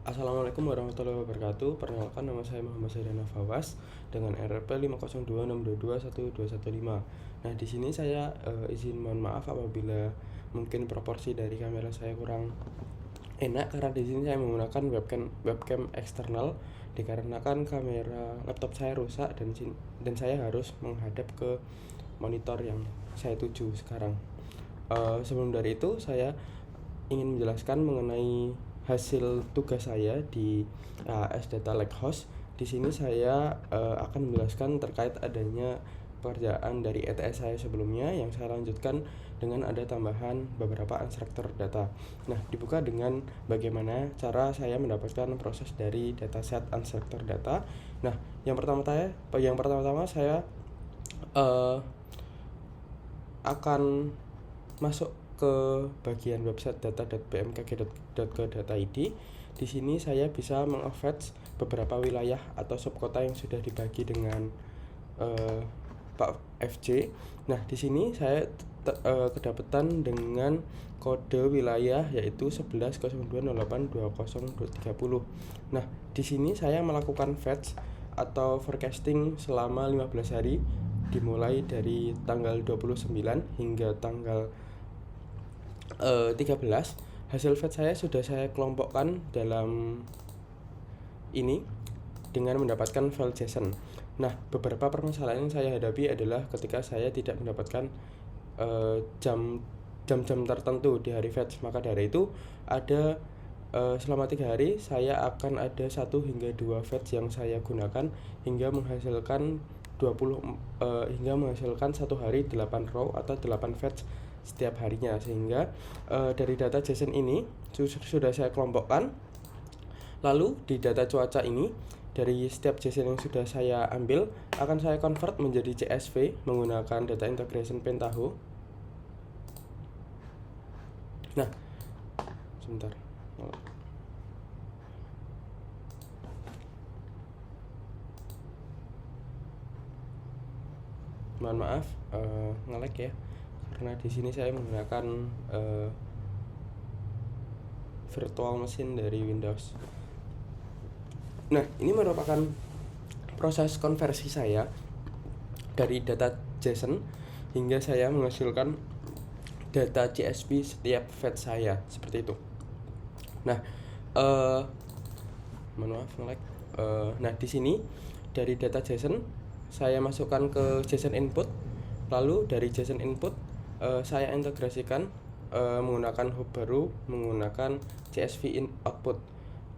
Assalamualaikum warahmatullahi wabarakatuh. Perkenalkan, nama saya Muhammad Saidana Fawas dengan RP 502622115. Nah, di sini saya izin mohon maaf apabila mungkin proporsi dari kamera saya kurang enak, karena di sini saya menggunakan webcam eksternal dikarenakan kamera laptop saya rusak dan saya harus menghadap ke monitor yang saya tuju sekarang. Sebelum dari itu, saya ingin menjelaskan mengenai hasil tugas saya di AS Data Lakehouse. Di sini saya akan menjelaskan terkait adanya pekerjaan dari ETS saya sebelumnya yang saya lanjutkan dengan ada tambahan beberapa unstructured data. Nah, dibuka dengan bagaimana cara saya mendapatkan proses dari dataset unstructured data. Nah, yang pertama-tama saya akan masuk ke bagian website data.bmkg.go.id. Di sini saya bisa mengfetch beberapa wilayah atau subkota yang sudah dibagi dengan Pak FC. Nah, di sini saya kedapatan dengan kode wilayah yaitu 11.02.08.20.30. Nah, di sini saya melakukan fetch atau forecasting selama 15 hari dimulai dari tanggal 29 hingga tanggal 13. Hasil fetch saya sudah saya kelompokkan dalam ini dengan mendapatkan file JSON. Nah, beberapa permasalahan yang saya hadapi adalah ketika saya tidak mendapatkan jam-jam tertentu di hari fetch. Maka dari itu ada selama 3 hari saya akan ada 1 hingga 2 fetch yang saya gunakan hingga menghasilkan 1 hari 8 row atau 8 fetch setiap harinya, sehingga dari data JSON ini sudah saya kelompokkan. Lalu di data cuaca ini, dari setiap JSON yang sudah saya ambil akan saya convert menjadi CSV menggunakan data integration Pentaho. Nah, sebentar. Mohon maaf nge-lag ya, karena di sini saya menggunakan virtual machine dari Windows. Nah, ini merupakan proses konversi saya dari data JSON hingga saya menghasilkan data CSV setiap fetch saya, seperti itu. Nah, mohon maaf nge-lag. Nah, di sini dari data JSON saya masukkan ke JSON input, lalu dari JSON input saya integrasikan menggunakan hub baru menggunakan CSV output,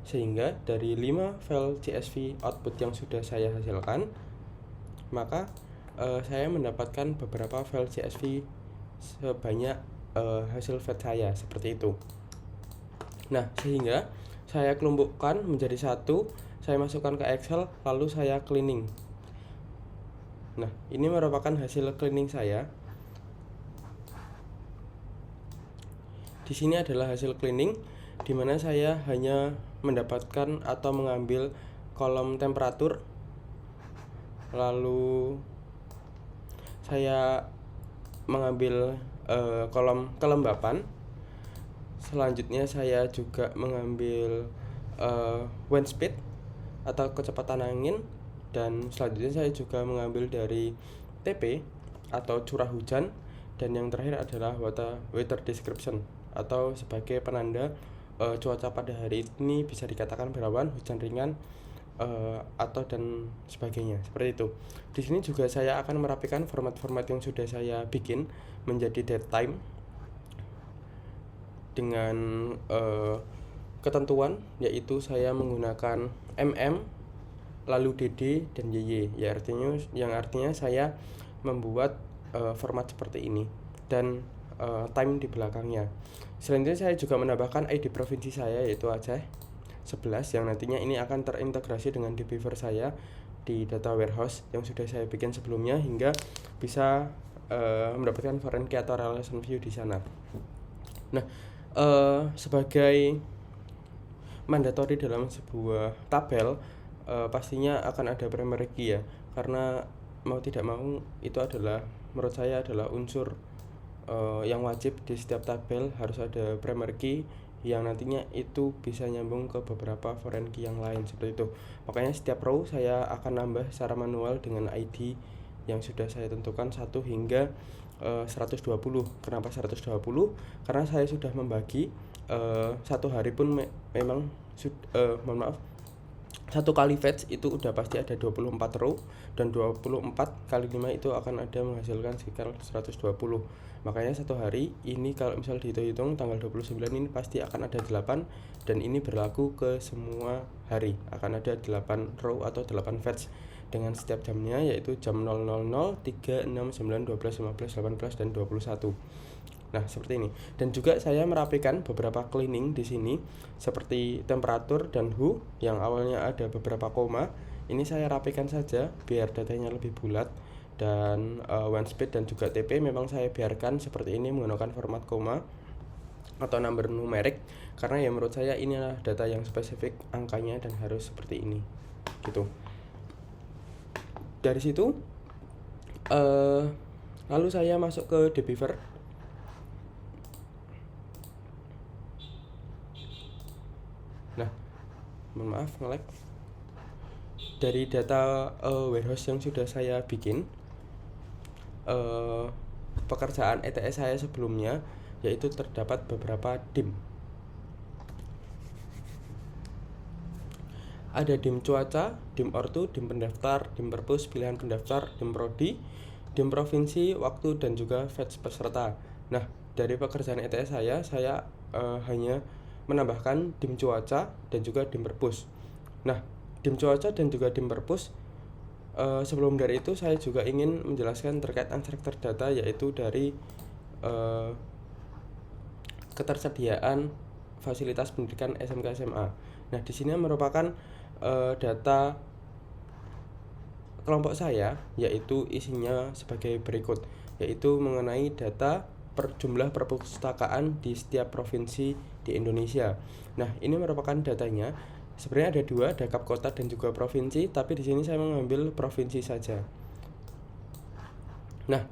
sehingga dari 5 file CSV output yang sudah saya hasilkan, maka saya mendapatkan beberapa file CSV sebanyak hasil fetch saya, seperti itu. Nah, sehingga saya kelompokkan menjadi satu, saya masukkan ke Excel, lalu saya cleaning. Nah, ini merupakan hasil cleaning saya. Di sini adalah hasil cleaning, di mana saya hanya mendapatkan atau mengambil kolom temperatur, lalu saya mengambil kolom kelembapan. Selanjutnya saya juga mengambil wind speed atau kecepatan angin, dan selanjutnya saya juga mengambil dari TP atau curah hujan, dan yang terakhir adalah weather description atau sebagai penanda cuaca pada hari ini bisa dikatakan berawan, hujan ringan, atau dan sebagainya, seperti itu. Di sini juga saya akan merapikan format-format yang sudah saya bikin menjadi date time dengan ketentuan, yaitu saya menggunakan lalu DD dan YY, yang artinya saya membuat format seperti ini dan time di belakangnya. Selanjutnya saya juga menambahkan ID provinsi saya, yaitu Aceh 11, yang nantinya ini akan terintegrasi dengan di Beaver saya di data warehouse yang sudah saya bikin sebelumnya, hingga bisa mendapatkan foreign key atau relation view di sana. Nah, sebagai mandatory dalam sebuah tabel, pastinya akan ada primary key ya, karena mau tidak mau itu adalah, menurut saya adalah unsur yang wajib di setiap tabel, harus ada primary key yang nantinya itu bisa nyambung ke beberapa foreign key yang lain seperti itu. Makanya setiap row saya akan nambah secara manual dengan ID yang sudah saya tentukan 1 hingga 120. Kenapa 120? Karena saya sudah membagi satu hari pun memang mohon maaf, satu kali fetch itu udah pasti ada 24 row, dan 24 kali 5 itu akan ada menghasilkan sekitar 120. Makanya satu hari ini kalau misal dihitung-hitung tanggal 29 ini pasti akan ada 8, dan ini berlaku ke semua hari. Akan ada 8 row atau 8 fetch dengan setiap jamnya, yaitu jam 000, 3, 6, 9, 12, 15, 18, dan 21. Nah, seperti ini. Dan juga saya merapikan beberapa cleaning di sini seperti temperatur dan who yang awalnya ada beberapa koma. Ini saya rapikan saja biar datanya lebih bulat, dan one speed dan juga TP memang saya biarkan seperti ini menggunakan format koma atau number numerik, karena ya menurut saya ini adalah data yang spesifik angkanya dan harus seperti ini gitu. Dari situ lalu saya masuk ke Debeaver. Nah, mohon maaf nge-lag. Dari data warehouse yang sudah saya bikin, pekerjaan ETS saya sebelumnya, yaitu terdapat beberapa dim. Ada dim cuaca, dim ortu, dim pendaftar, dim perpus, pilihan pendaftar, dim prodi, dim provinsi, waktu, dan juga fetch peserta. Nah, dari pekerjaan ETS saya hanya menambahkan dim cuaca dan juga dim perpus. Nah, dim cuaca dan juga dim perpus, sebelum dari itu saya juga ingin menjelaskan terkait unstructured data, yaitu dari ketersediaan fasilitas pendidikan SMK SMA. Nah, di sini merupakan data kelompok saya, yaitu isinya sebagai berikut, yaitu mengenai data jumlah perpustakaan di setiap provinsi di Indonesia. Nah, ini merupakan datanya. Sebenarnya ada dua, ada kap kota dan juga provinsi, tapi di sini saya mengambil provinsi saja. Nah,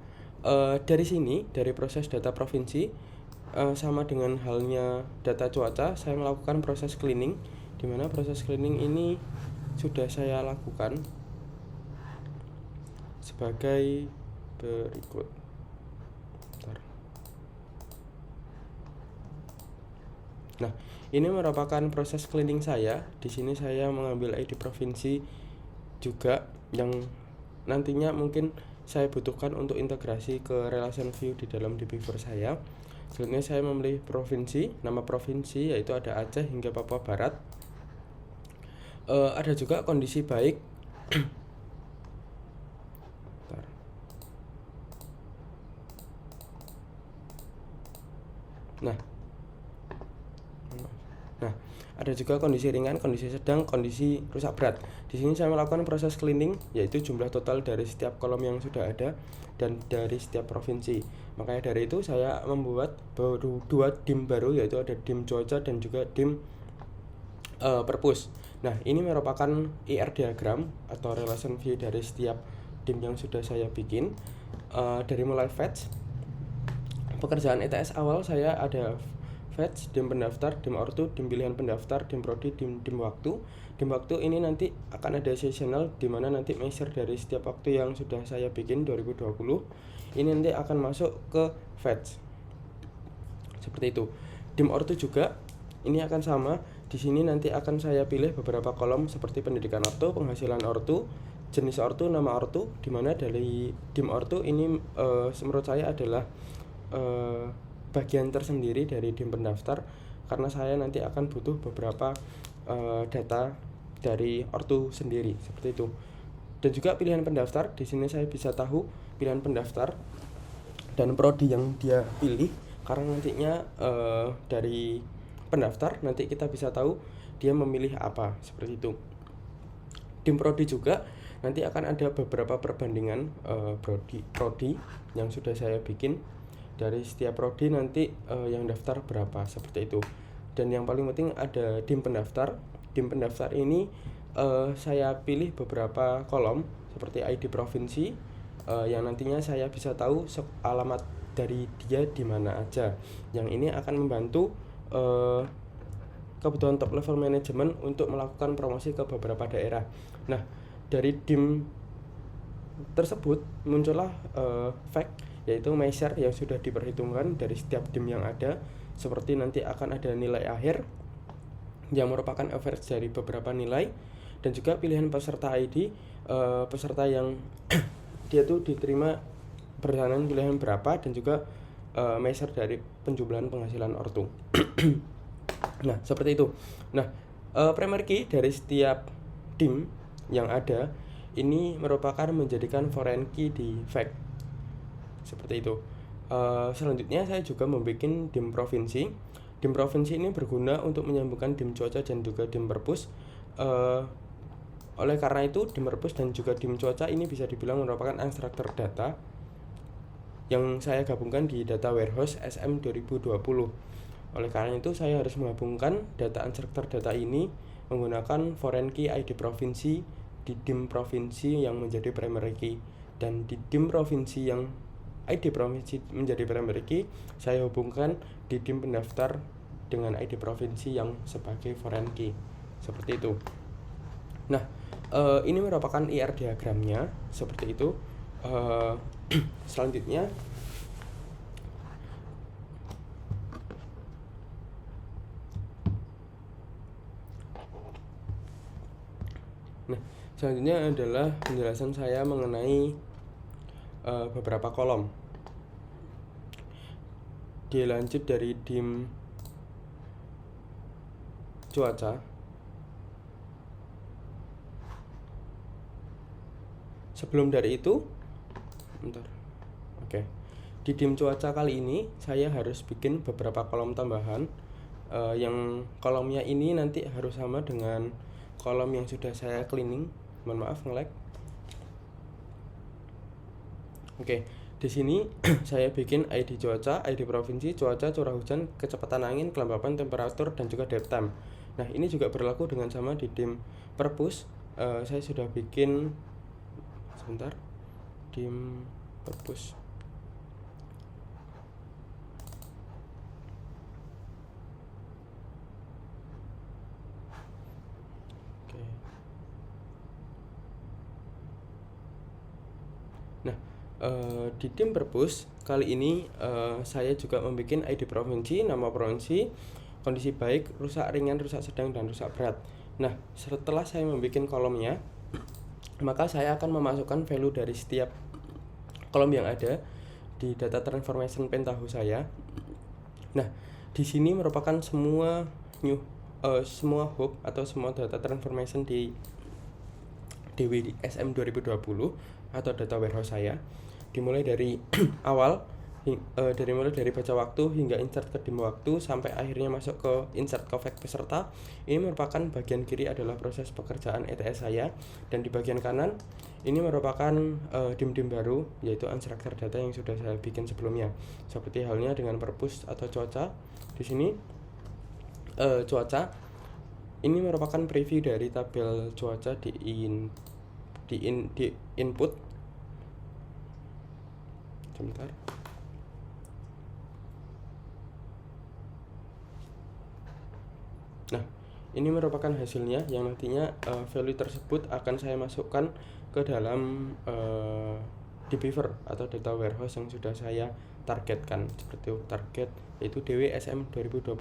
dari sini, dari proses data provinsi, sama dengan halnya data cuaca, saya melakukan proses cleaning, di mana proses cleaning ini sudah saya lakukan sebagai berikut. Nah, ini merupakan proses cleaning saya. Di sini saya mengambil ID provinsi juga yang nantinya mungkin saya butuhkan untuk integrasi ke relation view di dalam Debeaver saya. Selanjutnya saya memilih provinsi, nama provinsi yaitu ada Aceh hingga Papua Barat. Ada juga kondisi baik. Nah, ada juga kondisi ringan, kondisi sedang, kondisi rusak berat. Di sini saya melakukan proses cleaning, yaitu jumlah total dari setiap kolom yang sudah ada dan dari setiap provinsi. Makanya dari itu saya membuat baru 2 dim baru, yaitu ada dim cuaca dan juga dim perpus. Nah, ini merupakan IR diagram atau relation view dari setiap dim yang sudah saya bikin. Dari mulai fetch, pekerjaan ETS awal saya ada fetch, dim pendaftar, dim ortu, dim pilihan pendaftar, dim prodi, dim waktu. Dim waktu ini nanti akan ada seasonal, di mana nanti measure dari setiap waktu yang sudah saya bikin 2020. Ini nanti akan masuk ke fetch. Seperti itu. Dim ortu juga ini akan sama. Di sini nanti akan saya pilih beberapa kolom seperti pendidikan ortu, penghasilan ortu, jenis ortu, nama ortu, di mana dari dim ortu ini menurut saya adalah bagian tersendiri dari dim pendaftar, karena saya nanti akan butuh beberapa data dari ortu sendiri seperti itu. Dan juga pilihan pendaftar, di sini saya bisa tahu pilihan pendaftar dan prodi yang dia pilih, karena nantinya dari pendaftar nanti kita bisa tahu dia memilih apa seperti itu. Dim prodi juga nanti akan ada beberapa perbandingan prodi yang sudah saya bikin. Dari setiap prodi nanti yang daftar berapa seperti itu. Dan yang paling penting ada dim pendaftar. Dim pendaftar ini saya pilih beberapa kolom seperti ID provinsi yang nantinya saya bisa tahu alamat dari dia di mana aja. Yang ini akan membantu kebutuhan top level manajemen untuk melakukan promosi ke beberapa daerah. Nah, dari DIM tersebut muncullah fact, yaitu measure yang sudah diperhitungkan dari setiap DIM yang ada, seperti nanti akan ada nilai akhir yang merupakan average dari beberapa nilai, dan juga pilihan peserta ID, peserta yang dia tuh diterima berdasarkan pilihan berapa, dan juga measure dari penjumlahan penghasilan ortu. Nah, seperti itu. Nah, primary key dari setiap DIM yang ada ini merupakan menjadikan foreign key di fact. Seperti itu. Selanjutnya saya juga membuat DIM provinsi. DIM provinsi ini berguna untuk menyambungkan DIM cuaca dan juga DIM perpus. Oleh karena itu, DIM perpus dan juga DIM cuaca ini bisa dibilang merupakan unstructured data yang saya gabungkan di data warehouse SM 2020. Oleh karena itu, saya harus menggabungkan data unstructured data ini menggunakan foreign key ID provinsi di DIM provinsi yang menjadi primary key, dan di DIM provinsi yang ID provinsi menjadi primary key saya hubungkan di DIM pendaftar dengan ID provinsi yang sebagai foreign key. Seperti itu. Nah, ini merupakan IR diagramnya seperti itu. Selanjutnya adalah penjelasan saya mengenai beberapa kolom. Dilanjut dari DIM cuaca. Sebelum dari itu, di DIM cuaca kali ini saya harus bikin beberapa kolom tambahan, yang kolomnya ini nanti harus sama dengan kolom yang sudah saya cleaning. Mohon maaf nge-lag. Di sini saya bikin ID cuaca, ID provinsi, cuaca, curah hujan, kecepatan angin, kelembapan, temperatur, dan juga date time. Nah, ini juga berlaku dengan sama di DIM perpus. Saya sudah bikin DIM perpus. Nah, di DIM perpus kali ini saya juga membuat ID provinsi, nama provinsi, kondisi baik, rusak ringan, rusak sedang, dan rusak berat. Nah, setelah saya membuat kolomnya, maka saya akan memasukkan value dari setiap kolom yang ada di data transformation Pentaho saya. Nah, di sini merupakan semua hub atau semua data transformation di DW SM 2020 atau data warehouse saya, dimulai dari awal, mulai dari baca waktu hingga insert ke DIM waktu sampai akhirnya masuk ke insert ke fact peserta. Ini merupakan bagian kiri adalah proses pekerjaan ETS saya, dan di bagian kanan ini merupakan DIM baru, yaitu unstructured data yang sudah saya bikin sebelumnya. Seperti halnya dengan perpus atau cuaca. Di sini cuaca ini merupakan preview dari tabel cuaca di input. Sebentar. Nah, ini merupakan hasilnya yang nantinya value tersebut akan saya masukkan ke dalam DBeaver atau data warehouse yang sudah saya targetkan. Seperti itu, target yaitu DWSM 2020.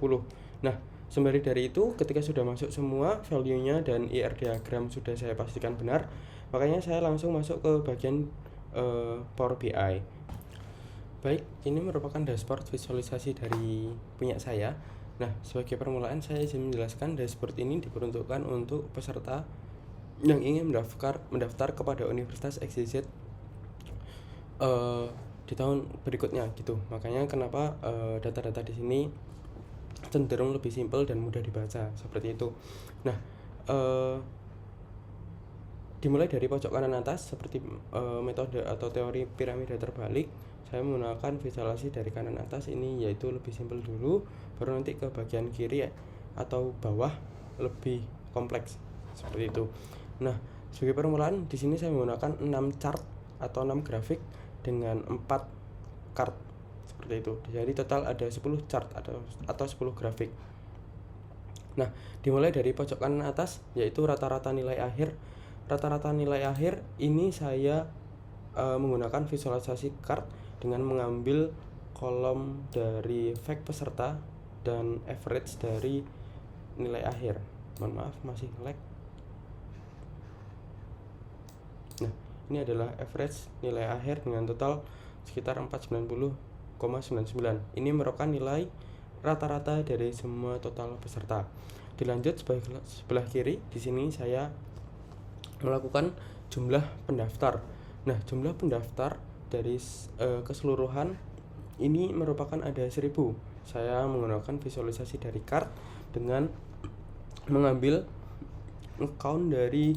Nah, sembari dari itu, ketika sudah masuk semua value-nya dan IR diagram sudah saya pastikan benar, makanya saya langsung masuk ke bagian Power BI. Baik, ini merupakan dashboard visualisasi dari punya saya. Nah, sebagai permulaan saya izin menjelaskan dashboard ini diperuntukkan untuk peserta yang ingin mendaftar kepada Universitas XYZ di tahun berikutnya gitu. Makanya kenapa data-data di sini cenderung lebih simpel dan mudah dibaca seperti itu. Nah, dimulai dari pojok kanan atas seperti metode atau teori piramida terbalik. Saya menggunakan visualisasi dari kanan atas ini, yaitu lebih simpel dulu, baru nanti ke bagian kiri atau bawah lebih kompleks seperti itu. Nah, sebagai permulaan di sini saya menggunakan 6 chart atau 6 grafik dengan 4 card seperti itu. Jadi total ada 10 chart atau 10 grafik. Nah, dimulai dari pojok kanan atas yaitu rata-rata nilai akhir. Rata-rata nilai akhir ini saya menggunakan visualisasi card dengan mengambil kolom dari fact peserta dan average dari nilai akhir. Mohon maaf masih lag. Nah, ini adalah average nilai akhir dengan total sekitar 490,99. Ini merupakan nilai rata-rata dari semua total peserta. Dilanjut sebelah kiri, di sini saya melakukan jumlah pendaftar. Nah, jumlah pendaftar dari keseluruhan ini merupakan ada 1000. Saya menggunakan visualisasi dari card dengan mengambil account dari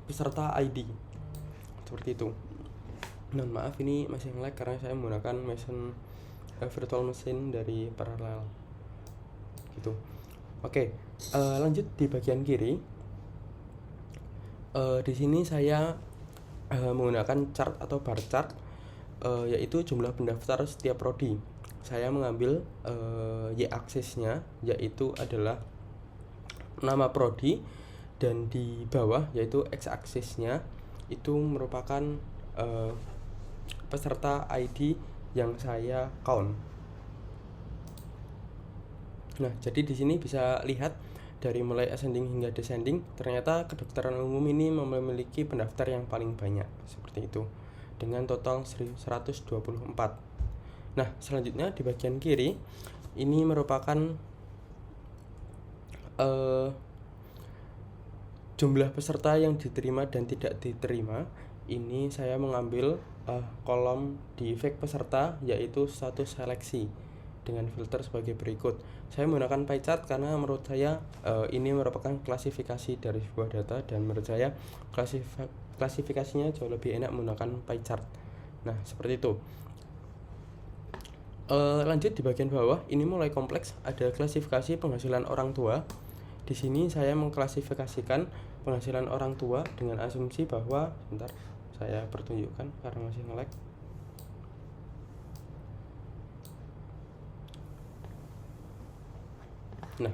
peserta ID seperti itu. Mohon maaf ini masih lag karena saya menggunakan virtual machine dari paralel gitu. Oke, lanjut di bagian kiri. Di sini saya menggunakan chart atau bar chart, yaitu jumlah pendaftar setiap prodi. Saya mengambil y-aksisnya yaitu adalah nama prodi, dan di bawah yaitu x-aksisnya itu merupakan peserta ID yang saya count. Nah, jadi di sini bisa lihat dari mulai ascending hingga descending, ternyata kedokteran umum ini memiliki pendaftar yang paling banyak seperti itu dengan total 124. Nah, selanjutnya di bagian kiri ini merupakan jumlah peserta yang diterima dan tidak diterima. Ini saya mengambil kolom di fact peserta yaitu status seleksi dengan filter sebagai berikut. Saya menggunakan pie chart karena menurut saya ini merupakan klasifikasi dari sebuah data, dan menurut saya klasifikasinya jauh lebih enak menggunakan pie chart. Nah, seperti itu. Lanjut di bagian bawah, ini mulai kompleks, ada klasifikasi penghasilan orang tua. Di sini saya mengklasifikasikan penghasilan orang tua dengan asumsi bahwa, sebentar saya pertunjukkan karena masih nge-lag. Nah,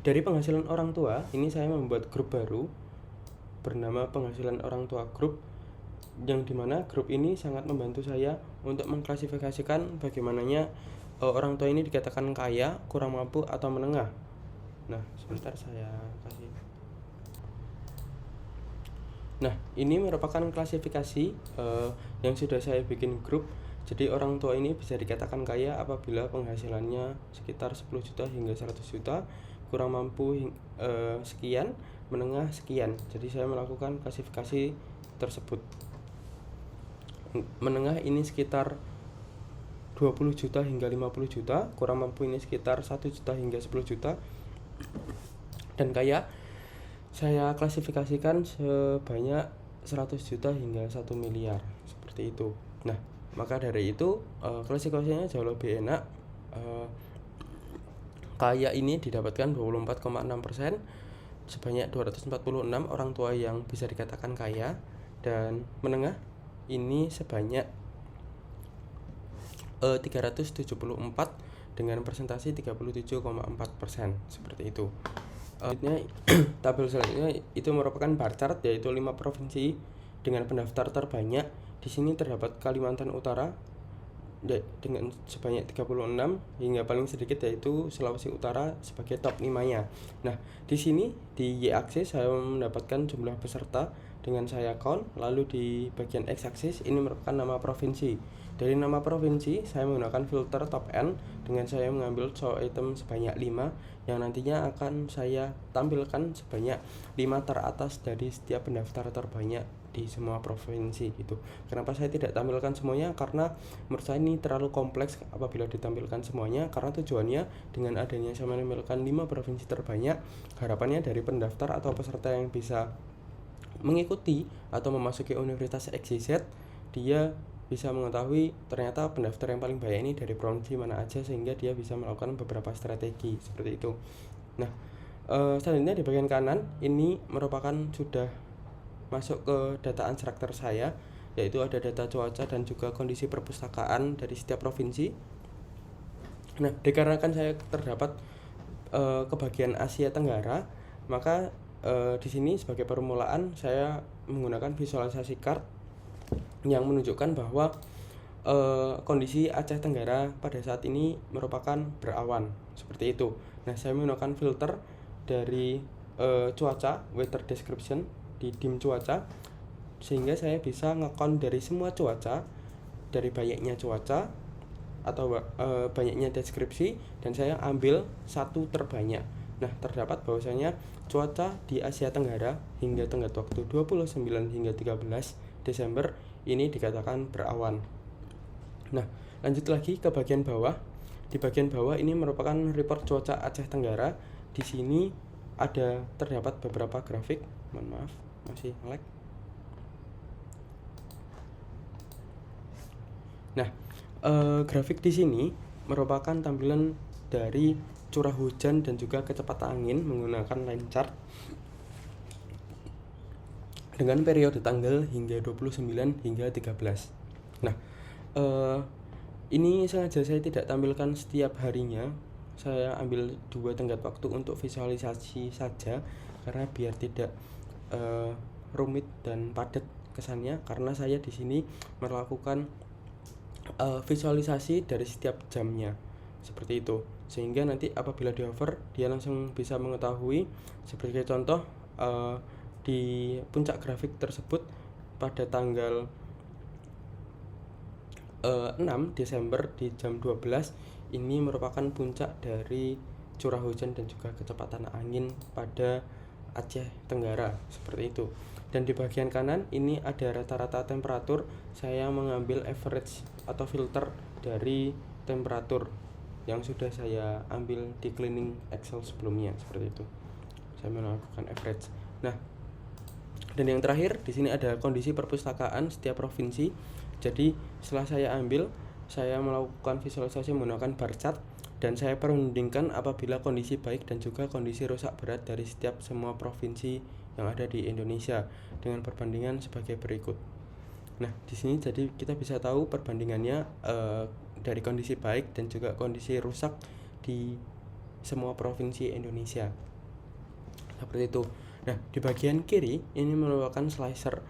dari penghasilan orang tua ini saya membuat grup baru bernama penghasilan orang tua grup, yang dimana grup ini sangat membantu saya untuk mengklasifikasikan bagaimananya orang tua ini dikatakan kaya, kurang mampu, atau menengah. Nah, sebentar saya kasih. Nah, ini merupakan klasifikasi yang sudah saya bikin grup. Jadi orang tua ini bisa dikatakan kaya apabila penghasilannya sekitar 10 juta hingga 100 juta, kurang mampu sekian, menengah sekian. Jadi saya melakukan klasifikasi tersebut. Menengah ini sekitar 20 juta hingga 50 juta, kurang mampu ini sekitar 1 juta hingga 10 juta, dan kaya saya klasifikasikan sebanyak 100 juta hingga 1 miliar seperti itu. Nah, maka dari itu klasifikasinya jauh lebih enak. Kaya ini didapatkan 24,6%, sebanyak 246 orang tua yang bisa dikatakan kaya, dan menengah ini sebanyak 374 dengan persentase 37,4% seperti itu. Tabel selanjutnya itu merupakan bar chart, yaitu 5 provinsi dengan pendaftar terbanyak. Di sini terdapat Kalimantan Utara dengan sebanyak 36, hingga paling sedikit yaitu Sulawesi Utara sebagai top 5-nya. Nah, di sini di y-aksis saya mendapatkan jumlah peserta dengan saya count, lalu di bagian x-aksis ini merupakan nama provinsi. Dari nama provinsi saya menggunakan filter top n dengan saya mengambil show item sebanyak 5 yang nantinya akan saya tampilkan sebanyak 5 teratas dari setiap pendaftar terbanyak di semua provinsi gitu. Kenapa saya tidak tampilkan semuanya? Karena menurut saya ini terlalu kompleks apabila ditampilkan semuanya, karena tujuannya dengan adanya saya menampilkan 5 provinsi terbanyak, harapannya dari pendaftar atau peserta yang bisa mengikuti atau memasuki universitas XYZ, dia bisa mengetahui ternyata pendaftar yang paling banyak ini dari provinsi mana aja, sehingga dia bisa melakukan beberapa strategi seperti itu. Nah, selanjutnya di bagian kanan ini merupakan sudah masuk ke data unstructured saya, yaitu ada data cuaca dan juga kondisi perpustakaan dari setiap provinsi. Nah, dikarenakan saya terdapat ke bagian Asia Tenggara, maka di sini sebagai permulaan saya menggunakan visualisasi card yang menunjukkan bahwa kondisi Aceh Tenggara pada saat ini merupakan berawan seperti itu. Nah, saya menggunakan filter dari cuaca, weather description di dim cuaca, sehingga saya bisa ngekon dari semua cuaca, dari banyaknya cuaca atau banyaknya deskripsi, dan saya ambil satu terbanyak. Nah, terdapat bahwasanya cuaca di Asia Tenggara hingga tenggat waktu 29 hingga 13 Desember ini dikatakan berawan. Nah, lanjut lagi ke bagian bawah. Di bagian bawah ini merupakan report cuaca Aceh Tenggara. Di sini ada terdapat beberapa grafik. Mohon maaf, masih lag. Nah, grafik di sini merupakan tampilan dari curah hujan dan juga kecepatan angin menggunakan line chart dengan periode tanggal hingga 29 hingga 13. Nah, ini sengaja saya tidak tampilkan setiap harinya. Saya ambil 2 tenggat waktu untuk visualisasi saja karena biar tidak rumit dan padat kesannya, karena saya di sini melakukan visualisasi dari setiap jamnya seperti itu, sehingga nanti apabila di hover dia langsung bisa mengetahui. Sebagai contoh, di puncak grafik tersebut pada tanggal 6 Desember di jam 12 ini merupakan puncak dari curah hujan dan juga kecepatan angin pada Aceh Tenggara seperti itu. Dan di bagian kanan ini ada rata-rata temperatur. Saya mengambil average atau filter dari temperatur yang sudah saya ambil di cleaning Excel sebelumnya seperti itu. Saya melakukan average. Nah, dan yang terakhir di sini ada kondisi perpustakaan setiap provinsi. Jadi setelah saya melakukan visualisasi menggunakan bar chart, dan saya perbandingkan apabila kondisi baik dan juga kondisi rusak berat dari setiap semua provinsi yang ada di Indonesia dengan perbandingan sebagai berikut. Nah, di sini jadi kita bisa tahu perbandingannya dari kondisi baik dan juga kondisi rusak di semua provinsi Indonesia. Seperti itu. Nah, di bagian kiri ini merupakan slicer.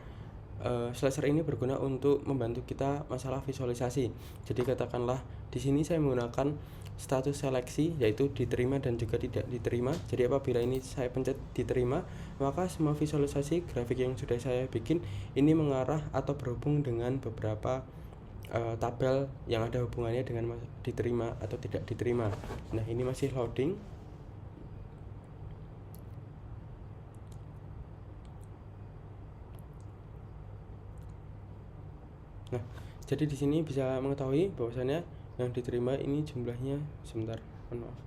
Slicer ini berguna untuk membantu kita masalah visualisasi. Jadi katakanlah di sini saya menggunakan status seleksi, yaitu diterima dan juga tidak diterima. Jadi apabila ini saya pencet diterima, maka semua visualisasi grafik yang sudah saya bikin ini mengarah atau berhubung dengan beberapa tabel yang ada hubungannya dengan diterima atau tidak diterima. Nah, ini masih loading. Nah, jadi di sini bisa mengetahui bahwasannya yang diterima ini jumlahnya sebentar, mohon maaf.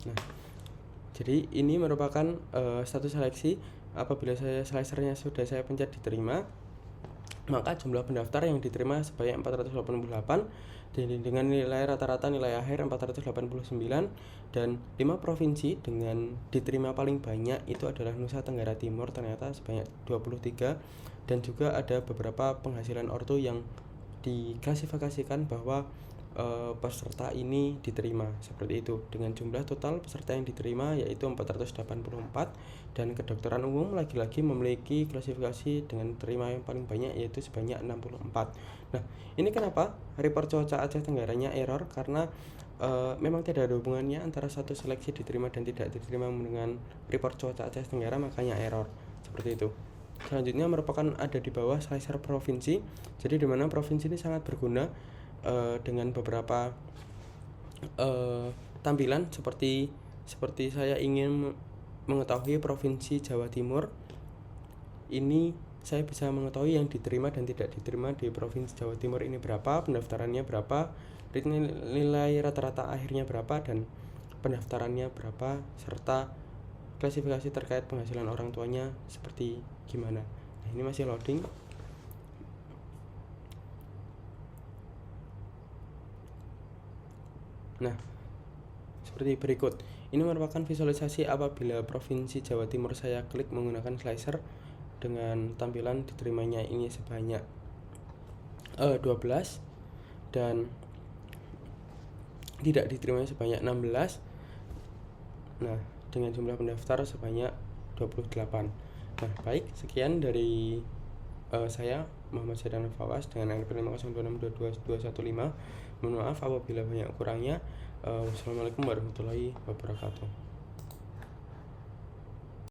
Nah, jadi ini merupakan status seleksi. Apabila slicernya sudah saya pencet diterima, maka jumlah pendaftar yang diterima sebanyak 488 dengan nilai rata-rata nilai akhir 489, dan 5 provinsi dengan diterima paling banyak itu adalah Nusa Tenggara Timur ternyata sebanyak 23, dan juga ada beberapa penghasilan ortu yang diklasifikasikan bahwa peserta ini diterima seperti itu, dengan jumlah total peserta yang diterima yaitu 484, dan kedokteran umum lagi-lagi memiliki klasifikasi dengan terima yang paling banyak yaitu sebanyak 64. Nah, ini kenapa report cuaca Aceh Tenggaranya error, karena memang tidak ada hubungannya antara satu seleksi diterima dan tidak diterima dengan report cuaca Aceh Tenggara, makanya error seperti itu. Selanjutnya merupakan ada di bawah slicer provinsi. Jadi di mana provinsi ini sangat berguna dengan beberapa tampilan seperti saya ingin mengetahui provinsi Jawa Timur. Ini saya bisa mengetahui yang diterima dan tidak diterima di provinsi Jawa Timur ini berapa, pendaftarannya berapa, nilai rata-rata akhirnya berapa, dan pendaftarannya berapa, serta klasifikasi terkait penghasilan orang tuanya seperti gimana. Nah, ini masih loading. Nah, seperti berikut. Ini merupakan visualisasi apabila Provinsi Jawa Timur saya klik menggunakan slicer dengan tampilan diterimanya ini sebanyak 12 dan tidak diterimanya sebanyak 16. Nah, dengan jumlah pendaftar sebanyak 28. Nah, baik, sekian dari saya Muhammad Syahdan Fawas dengan NPM 502622215. Mohon maaf apabila banyak kurangnya. Wassalamualaikum warahmatullahi wabarakatuh.